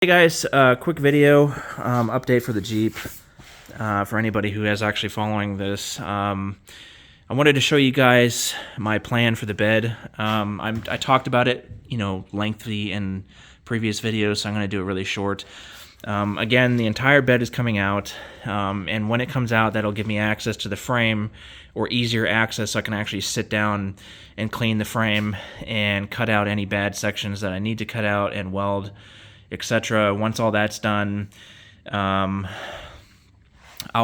Hey guys, quick video update for the Jeep. For anybody who is actually following this, I wanted to show you guys my plan for the bed. I talked about it, lengthy in previous videos, so I'm going to do it really short. Again, the entire bed is coming out, and when it comes out, that'll give me access to the frame, or easier access so I can actually sit down and clean the frame and cut out any bad sections that I need to cut out and weld, etc. Once all that's done, I'll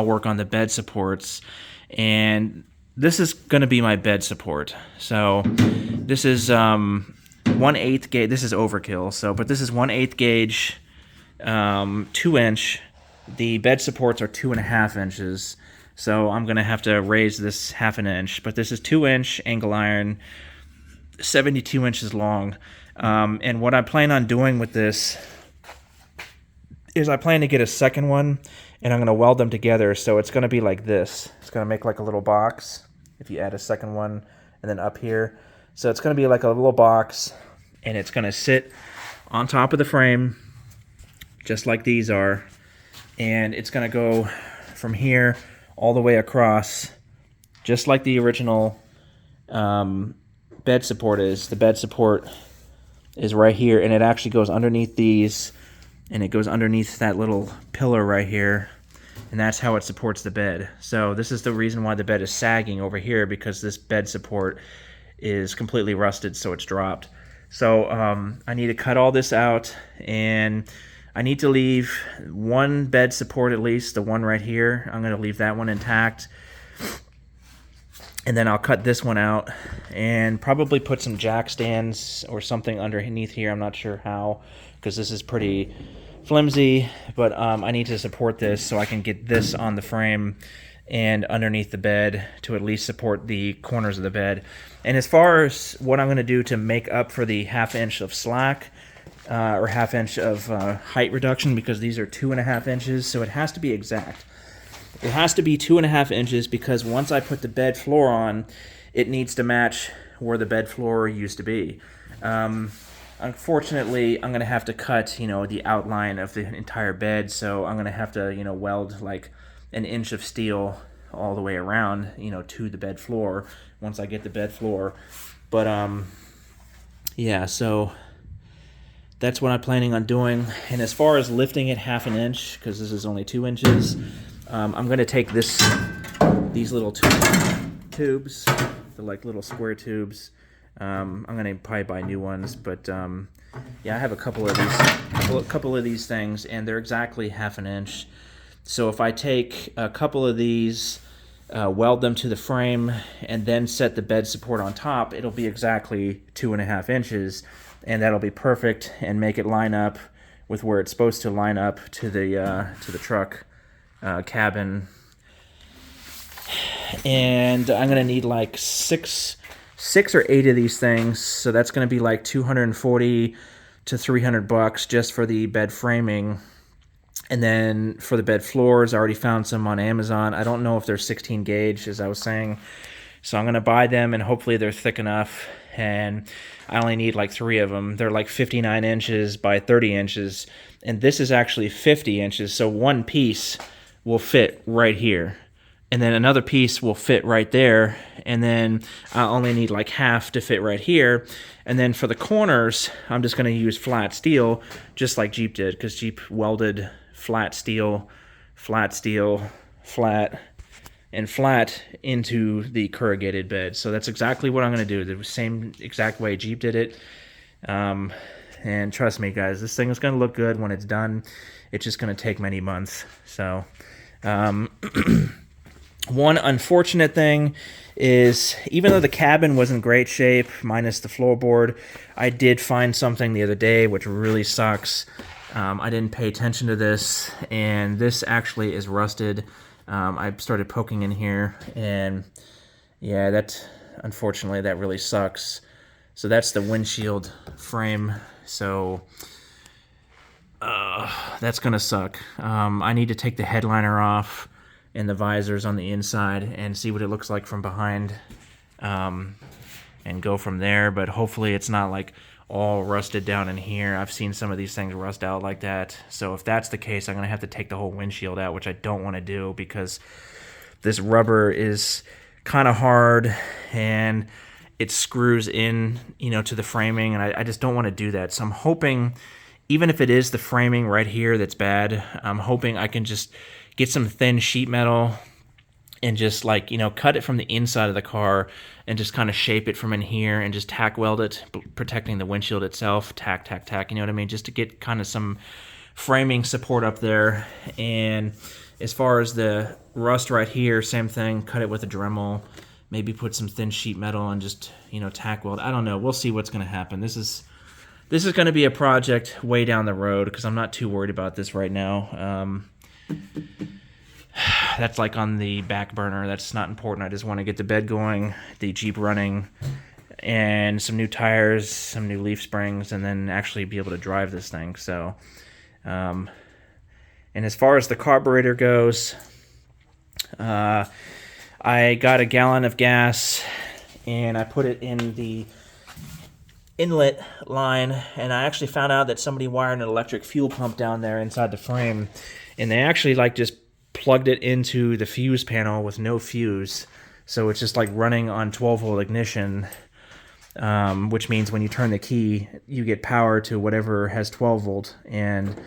work on the bed supports, and this is going to be my bed support. So this is 1/8 gauge. This is overkill. But this is 1/8 gauge, 2-inch. The bed supports are 2.5 inches. So I'm going to have to raise this 1/2 inch. But this is 2-inch angle iron, 72 inches long. And what I plan on doing with this is I plan to get a second one, and I'm going to weld them together, so it's going to be like this. It's going to make like a little box if you add a second one, and then up here. So it's going to be like a little box, and it's going to sit on top of the frame, just like these are, and it's going to go from here all the way across, just like the original bed support is. The bed support is right here, and it actually goes underneath these, and it goes underneath that little pillar right here, and that's how it supports the bed. So this is the reason why the bed is sagging over here, because this bed support is completely rusted, so it's dropped. So I need to cut all this out, and I need to leave one bed support, at least the one right here. I'm going to leave that one intact, and then I'll cut this one out and probably put some jack stands or something underneath here. I'm not sure how, because this is pretty flimsy, but I need to support this so I can get this on the frame and underneath the bed to at least support the corners of the bed. And as far as what I'm going to do to make up for the 1/2 inch of slack, or 1/2 inch of height reduction, because these are 2.5 inches, so it has to be exact. It has to be 2.5 inches, because once I put the bed floor on, it needs to match where the bed floor used to be. Unfortunately, I'm going to have to cut, the outline of the entire bed, so I'm going to have to, weld like 1 inch of steel all the way around, to the bed floor once I get the bed floor. But, yeah, so that's what I'm planning on doing. And as far as lifting it 1/2 inch, because this is only 2 inches, I'm going to take these little tubes, the like little square tubes. I'm going to probably buy new ones, but yeah, I have a couple of these things, and they're exactly 1/2 inch. So if I take a couple of these, weld them to the frame, and then set the bed support on top, it'll be exactly 2.5 inches, and that'll be perfect and make it line up with where it's supposed to line up to the truck cabin. And I'm gonna need like six or 8 of these things, so that's gonna be like $240 to $300 just for the bed framing. And then for the bed floors, I already found some on Amazon. I don't know if they're 16 gauge, as I was saying, so I'm gonna buy them, and hopefully they're thick enough. And I only need like 3 of them. They're like 59 inches by 30 inches, and this is actually 50 inches, so one piece will fit right here, and then another piece will fit right there, and then I only need like half to fit right here. And then for the corners, I'm just going to use flat steel, just like Jeep did, because Jeep welded flat steel, flat, and flat into the corrugated bed. So that's exactly what I'm going to do, the same exact way Jeep did it. And trust me, guys, this thing is going to look good when it's done. It's just going to take many months. So one unfortunate thing is, even though the cabin was in great shape, minus the floorboard, I did find something the other day which really sucks. I didn't pay attention to this, and this actually is rusted. I started poking in here, and yeah, unfortunately that really sucks. So that's the windshield frame, so that's gonna suck. I need to take the headliner off and the visors on the inside and see what it looks like from behind, and go from there. But hopefully it's not like all rusted down in here. I've seen some of these things rust out like that. So if that's the case, I'm going to have to take the whole windshield out, which I don't want to do because this rubber is kind of hard and it screws in, you know, to the framing, and I just don't want to do that. So I'm hoping, even if it is the framing right here that's bad, I'm hoping I can just get some thin sheet metal and just, like, you know, cut it from the inside of the car and just kind of shape it from in here and just tack weld it, protecting the windshield itself. Tack, tack, tack, you know what I mean? Just to get kind of some framing support up there. And as far as the rust right here, same thing, cut it with a Dremel, maybe put some thin sheet metal and just, you know, tack weld. I don't know. We'll see what's going to happen. This is going to be a project way down the road because I'm not too worried about this right now. That's like on the back burner. That's not important. I just want to get the bed going, the Jeep running, and some new tires, some new leaf springs, and then actually be able to drive this thing. So, and as far as the carburetor goes, I got a gallon of gas and I put it in the inlet line, and I actually found out that somebody wired an electric fuel pump down there inside the frame, and they actually like just plugged it into the fuse panel with no fuse, so it's just like running on 12-volt ignition, which means when you turn the key you get power to whatever has 12 volt and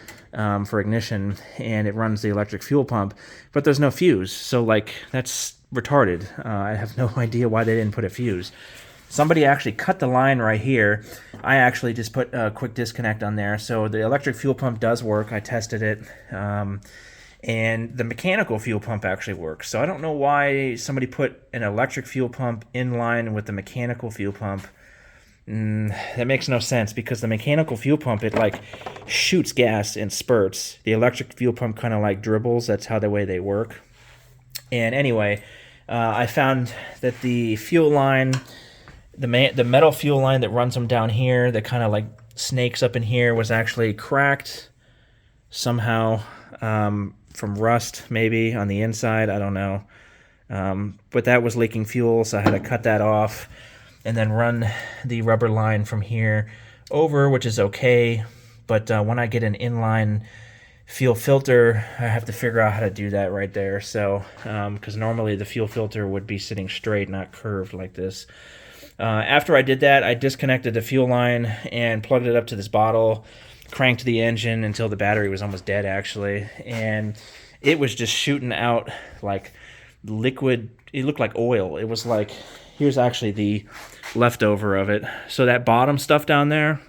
for ignition, and it runs the electric fuel pump, but there's no fuse. So like, that's retarded. I have no idea why they didn't put a fuse. Somebody actually cut the line right here. I actually just put a quick disconnect on there. So the electric fuel pump does work. I tested it. And the mechanical fuel pump actually works. So I don't know why somebody put an electric fuel pump in line with the mechanical fuel pump. That makes no sense, because the mechanical fuel pump, it like shoots gas in spurts. The electric fuel pump kind of like dribbles. That's how the way they work. And anyway, I found that the fuel line, the metal fuel line that runs them down here, that kind of like snakes up in here, was actually cracked somehow. From rust maybe on the inside, I don't know, but that was leaking fuel, so I had to cut that off and then run the rubber line from here over, which is okay, but when I get an inline fuel filter, I have to figure out how to do that right there. So because normally the fuel filter would be sitting straight, not curved like this. After I did that, I disconnected the fuel line and plugged it up to this bottle, cranked the engine until the battery was almost dead actually, and it was just shooting out like liquid. It looked like oil. It was like, here's actually the leftover of it. So that bottom stuff down there,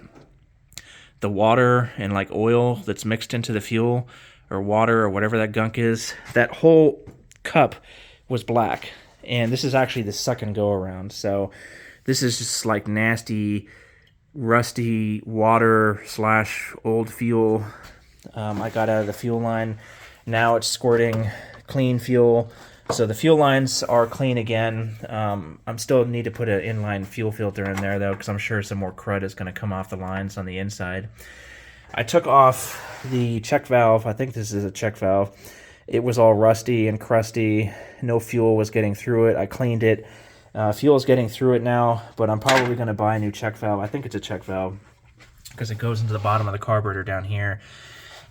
the water and like oil that's mixed into the fuel or water or whatever that gunk is, that whole cup was black. And this is actually the second go around. So this is just like nasty, rusty water / old fuel. I got out of the fuel line. Now it's squirting clean fuel. So the fuel lines are clean again. I'm still need to put an inline fuel filter in there though, because I'm sure some more crud is going to come off the lines on the inside. I took off the check valve. I think this is a check valve. It was all rusty and crusty. No fuel was getting through it. I cleaned it. Fuel is getting through it now, but I'm probably going to buy a new check valve. I think it's a check valve because it goes into the bottom of the carburetor down here.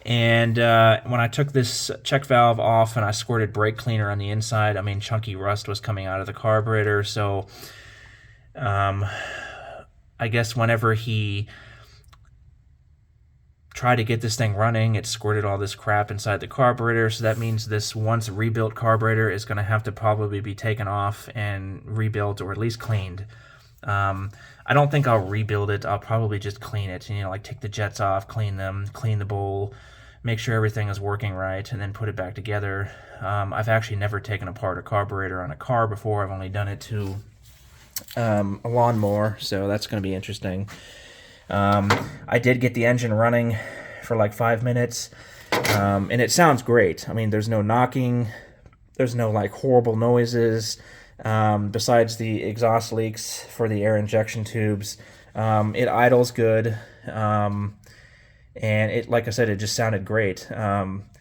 And when I took this check valve off and I squirted brake cleaner on the inside, I mean, chunky rust was coming out of the carburetor. So I guess whenever he tried to get this thing running, it squirted all this crap inside the carburetor. So that means this once rebuilt carburetor is going to have to probably be taken off and rebuilt, or at least cleaned. I don't think I'll rebuild it. I'll probably just clean it, you know, like take the jets off, clean them, clean the bowl, make sure everything is working right, and then put it back together. I've actually never taken apart a carburetor on a car before. I've only done it to a lawnmower, so that's going to be interesting. I did get the engine running for like 5 minutes, and it sounds great. I mean, there's no knocking, there's no like horrible noises, besides the exhaust leaks for the air injection tubes. It idles good, and it, like I said, it just sounded great. The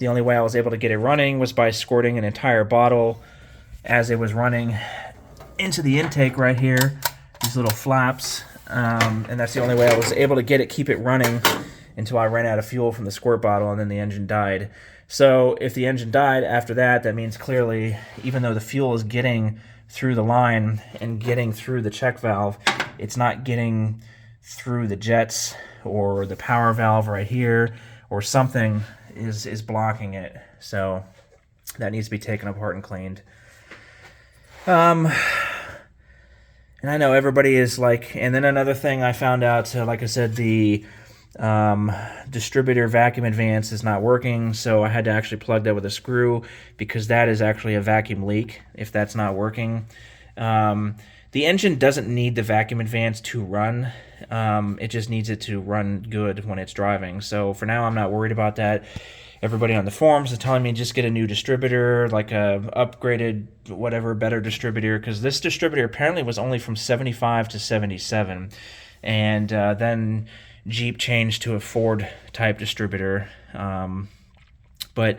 only way I was able to get it running was by squirting an entire bottle as it was running into the intake right here. these little flaps, and that's the only way I was able to keep it running until I ran out of fuel from the squirt bottle, and then the engine died. So if the engine died after that, that means clearly, even though the fuel is getting through the line and getting through the check valve, it's not getting through the jets or the power valve right here, or something is blocking it. So that needs to be taken apart and cleaned. And I know everybody is like, and then another thing I found out, like I said, the distributor vacuum advance is not working, so I had to actually plug that with a screw, because that is actually a vacuum leak if that's not working. The engine doesn't need the vacuum advance to run. It just needs it to run good when it's driving. So for now, I'm not worried about that. Everybody on the forums is telling me just get a new distributor, like a upgraded, whatever, better distributor, because this distributor apparently was only from 75 to 77, and then Jeep changed to a Ford type distributor. But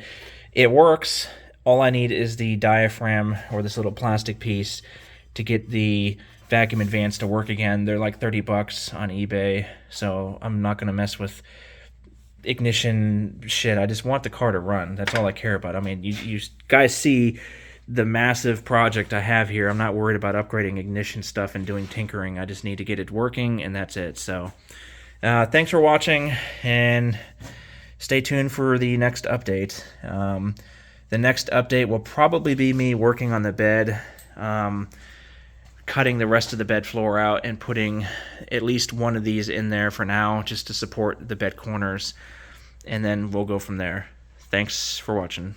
it works. All I need is the diaphragm, or this little plastic piece, to get the vacuum advance to work again. They're like $30 on eBay, so I'm not going to mess with ignition shit. I just want the car to run. That's all I care about. I mean, you guys see the massive project I have here. I'm not worried about upgrading ignition stuff and doing tinkering. I just need to get it working, and that's it. So thanks for watching, and stay tuned for the next update. The next update will probably be me working on the bed, cutting the rest of the bed floor out and putting at least one of these in there for now, just to support the bed corners, and then we'll go from there. Thanks for watching.